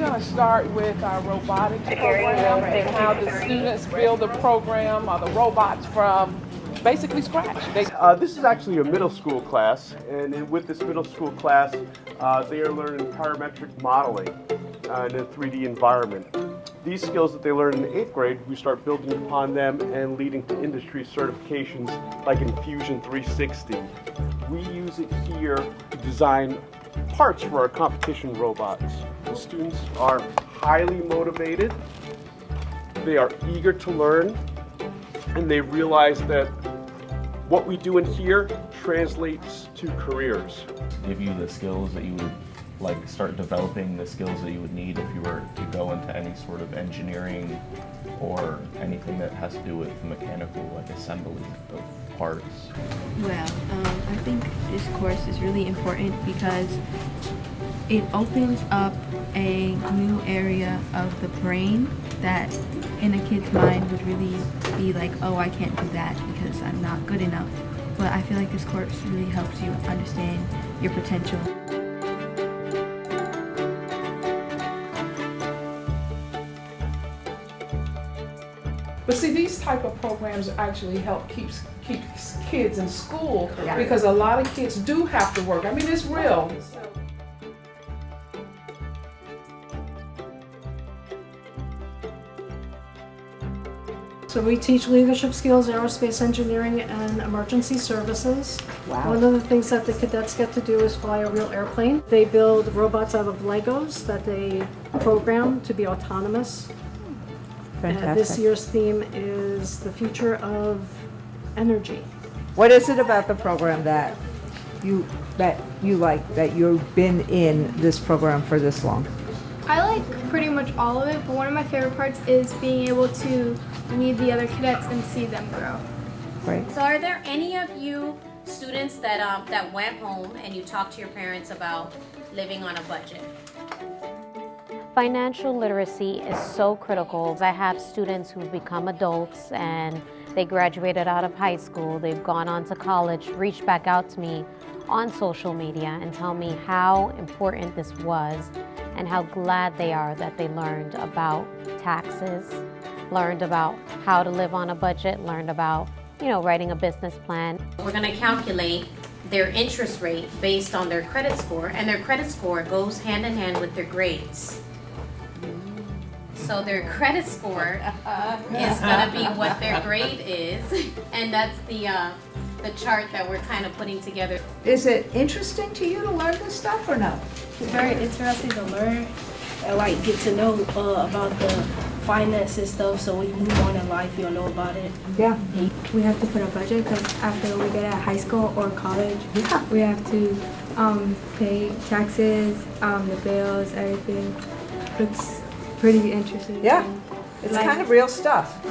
going to start with our robotics program and how the students build the program or the robots from basically scratch. This is actually a middle school class, and with this middle school class, they are learning parametric modeling in a 3D environment. These skills that they learn in the 8th grade, we start building upon them and leading to industry certifications like in Fusion 360. We use it here to design parts for our competition robots. The students are highly motivated, they are eager to learn, and they realize that what we do in here translates to careers. Give you the skills that you would start developing the skills that you would need if you were to go into any sort of engineering or anything that has to do with mechanical, assembly of parts. Well, I think this course is really important because it opens up a new area of the brain that in a kid's mind would really be like, oh, I can't do that because I'm not good enough. But I feel like this course really helps you understand your potential. But see, these type of programs actually help keep kids in school Yeah. because a lot of kids do have to work. I mean, it's real. So we teach leadership skills, aerospace engineering, and emergency services. Wow. One of the things that the cadets get to do is fly a real airplane. They build robots out of Legos that they program to be autonomous. Fantastic. This year's theme is the future of energy. What is it about the program that you like, that you've been in this program for this long? I like pretty much all of it, but one of my favorite parts is being able to lead the other cadets and see them grow. Right. So are there any of you students that went home and you talked to your parents about living on a budget? Financial literacy is so critical. I have students who've become adults and they graduated out of high school, they've gone on to college, reached back out to me on social media and tell me how important this was and how glad they are that they learned about taxes, learned about how to live on a budget, learned about, writing a business plan. We're going to calculate their interest rate based on their credit score, and their credit score goes hand in hand with their grades. So their credit score is going to be what their grade is, and that's the chart that we're kind of putting together. Is it interesting to you to learn this stuff or no? It's very interesting to learn and get to know about the finance and stuff, so when you move on in life, you'll know about it. Yeah. We have to put a budget because after we get out of high school or college, we have to pay taxes, the bills, everything. It's pretty interesting. Yeah. It's kind of real stuff.